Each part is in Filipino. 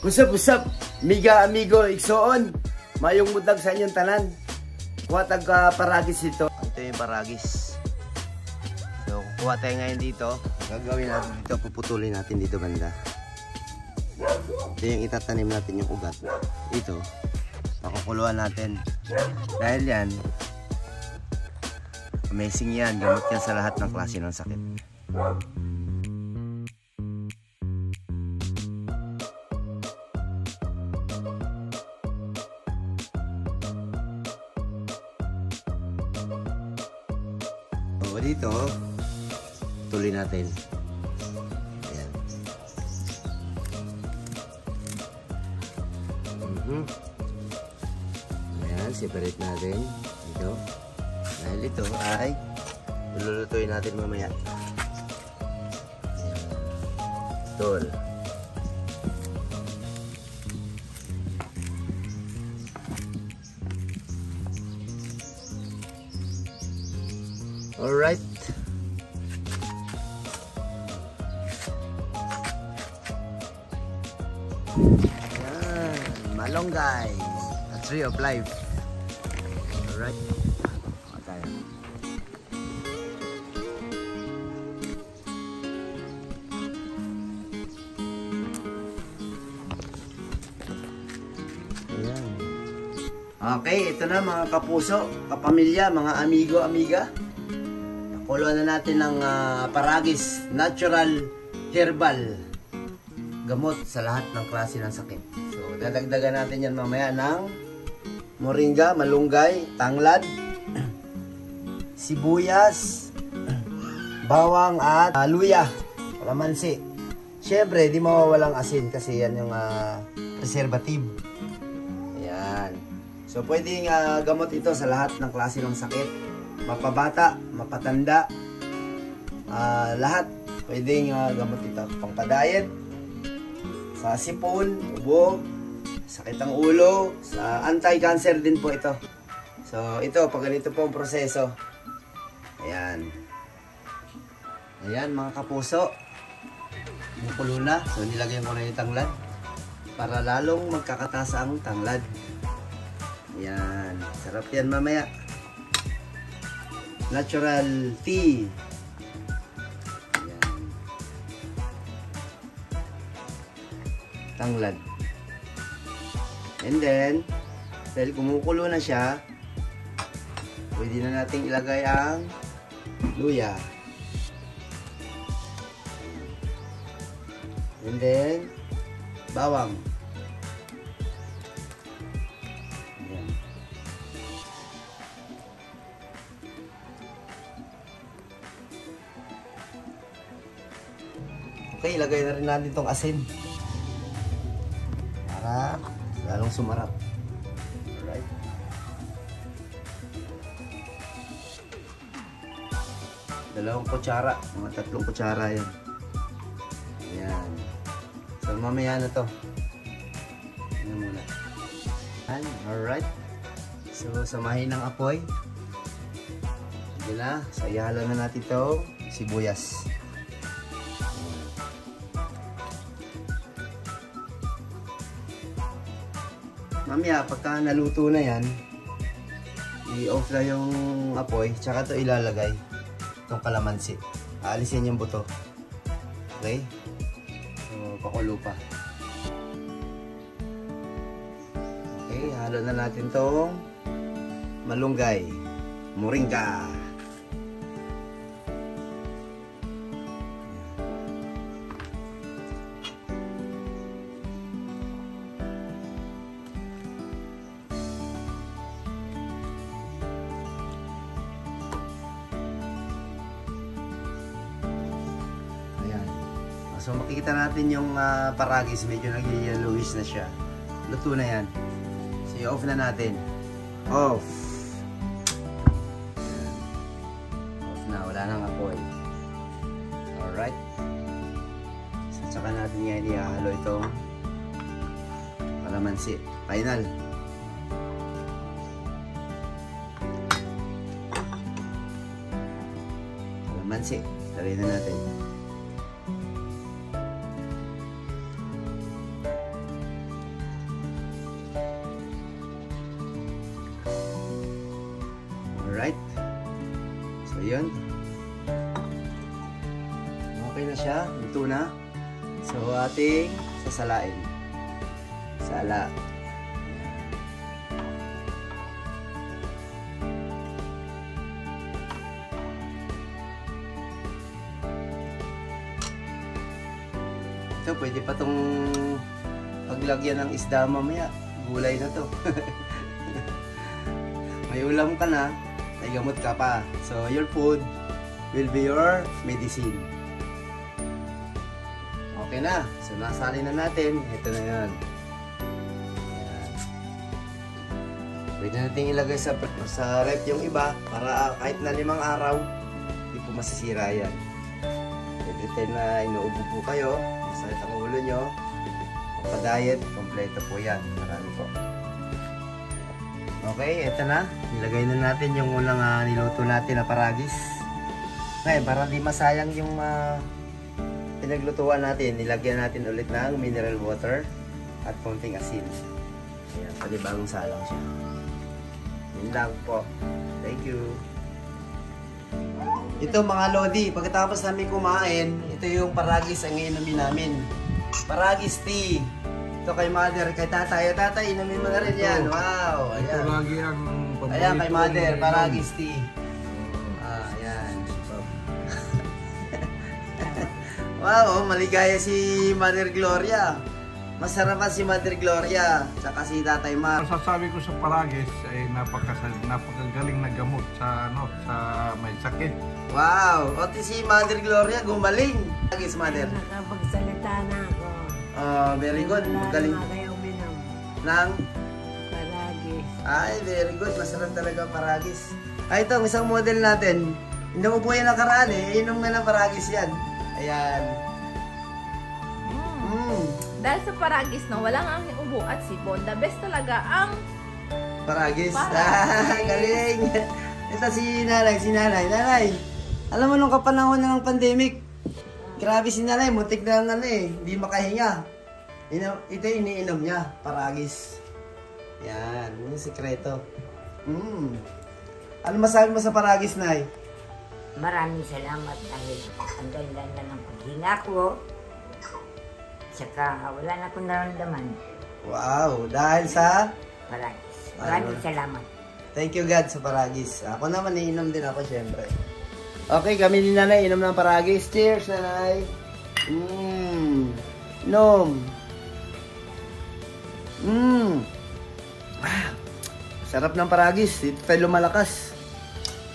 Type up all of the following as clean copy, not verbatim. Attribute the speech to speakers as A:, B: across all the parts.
A: Usap-usap, miga amigo igsoon. Mayong mudag sa inyong tanan. Kuha tag paragis ito. Ito yung paragis. So, kuha tayo ngayon dito. Gagawin natin dito, puputulin natin dito banda. Ito yung itatanim natin yung ugat. Ito, pakukuluan natin. Dahil yan, amazing yan. Gamot yan sa lahat ng klase ng sakit. So, dito, tuloy natin. Ayan. Ayan, separate natin. Ito. Dahil ito ay lulutuin natin mamaya. Ayan. Tol. Alright. Ayan, malunggay. A tree of life. Alright. Okay. Ayan. Okay, ito na mga kapuso, kapamilya, mga amigo, amiga. Kuluan na natin ng paragis, natural herbal gamot sa lahat ng klase ng sakit. So, dadagdagan natin yan mamaya ng moringa, malunggay, tanglad, sibuyas, bawang at luya, kalamansi. Siyempre, di mawawalang asin kasi yan yung preservative. Ayan. So, pwedeng gamot ito sa lahat ng klase ng sakit. Mapabata, mapatanda, lahat pwedeng gamot ito. Pangpa-diet, sa sipon, ubo, sakit ang ulo, sa anti-cancer din po ito. So ito, pag ganito po ang proseso. Ayan. Ayan mga kapuso, kumukulo na. So nilagyan ko na yung tanglad para lalong magkakataas ang tanglad. Ayan, sarap yan mamaya. Natural tea. Ayan. Tanglad. And then, dahil kumukulo na siya, pwede na natin ilagay ang luya. And then, bawang. Okay, ilagay na rin natin itong asin para lalong sumarap. Alright. Dalawang kutsara, mga 3 kutsara yan. Ayan. So mamaya na to. Ayan muna. Ayan, alright. So samahin ng apoy. Sige na, so ihalo na natin itong sibuyas. Mamaya, pagka naluto na yan, i-off na yung apoy, tsaka ito ilalagay, itong kalamansi. Aalisin yung buto. Okay? So, pakulo pa. Okay, halo na natin itong malunggay, moringa. So makikita natin yung paragis, medyo nag-yellowish na siya. Luto na yan. So i-off na natin. Off. Ayan. Off na, wala nang apoy. Alright. So tsaka natin yan ihalo itong kalamansi. Final. Kalamansi. Lagay na natin. Ayun. Okay na siya. Luto na. So, ating sasalain. Sala. Ito, pwede pa itong paglagyan ng isda mamaya. Gulay na to. May ulam ka na, may gamot ka pa. So, your food will be your medicine. Okay na. So, nasalin na natin. Ito na yun. Ayan. Pwede natin ilagay sa rep yung iba para kahit na 5 araw, hindi po masisira yan. Every time na inuubo po kayo, masakit ang ulo nyo, pa-diet, kompleto po yan. Marami po. Okay, eto na. Nilagay na natin yung unang niluto natin na paragis. Ngayon, para di masayang yung pinaglutuan natin, nilagyan natin ulit ng mineral water at konting asin. Ayan, panibagong salang siya. Yun lang po. Thank you. Ito mga lodi, pagkatapos namin kumain, ito yung paragis ang inumin namin. Paragis tea. Ito kay mother, kay tatay. Tatay, inumin mo na rin yan. Wow, ayan.
B: Ito lagi ang paborito.
A: Ayan, kay mother, paragis tea. Ayan. Wow, maligaya si Mother Gloria. Masarap si Mother Gloria, tsaka si Tatay Mar.
B: Masasabi ko sa paragis ay napakagaling na gamot sa sa may sakit.
A: Wow, oti si Mother Gloria gumaling. Paragis, Mother.
C: Nakapagsalita na ako.
A: Very good. Magaling.
C: Wala na kayo uminom.
A: Nang?
C: Paragis.
A: Ay, very good. Masarap talaga paragis. Ay, ito, isang model natin. Hindi ko po yan nakaraan eh. Inom nga ng paragis yan. Ayan.
D: Dahil sa paragis, no, walang ang ubo at sipon. The best talaga ang
A: Paragis.
D: Paragis.
A: Galing. Ito si nanay. Nanay, alam mo nung kapanahon na ng pandemic, grabe si nanay, muntik na hindi makahinga. Ito yung iniinom niya, paragis. Yan, yun yung sikreto. Ano masabi mo sa paragis, Nay?
C: Maraming salamat dahil ang ganda na ng paghinga ko. Tsaka wala na akong naramdaman.
A: Wow, dahil sa
C: Paragis. Maraming salamat.
A: thank you God sa paragis. Ako naman, iinom din ako, syempre. Okay, kami ni Nanay, inom ng paragis. Cheers, Nanay. Inom. Sarap ng paragis. Ito tayo lumalakas.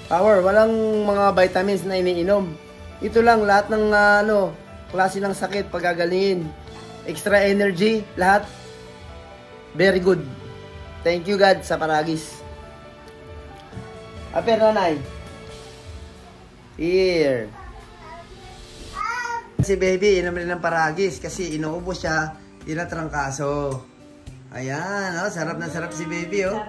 A: Power, walang mga vitamins na iniinom. Ito lang, lahat ng klase ng sakit, pagagalingin. Extra energy, lahat. Very good. Thank you God sa paragis. Aper, Nanay. Here. Si baby, inom rin ng paragis kasi inuubo siya, tinatrangkaso. Ayan, sarap na sarap si baby, oh.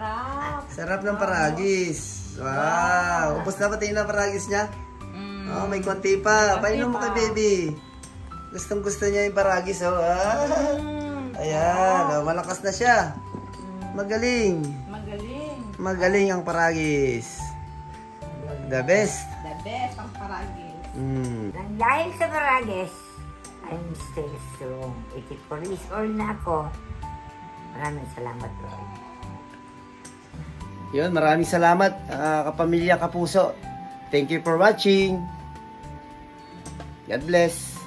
A: Sarap ng paragis. Wow. Ubus na pati yung paragis niya? Oh, may konti pa. Painom mo kay baby. Gustong gusto niya yung paragis, oh. Ayan, malakas na siya. Magaling. Magaling ang paragis. The best.
D: the best ang paragis.
C: Nang dahil sa paragis, I'm still strong. 84 years old na ako. Maraming salamat, Lord.
A: Yun, maraming salamat, kapamilya, kapuso. Thank you for watching. God bless.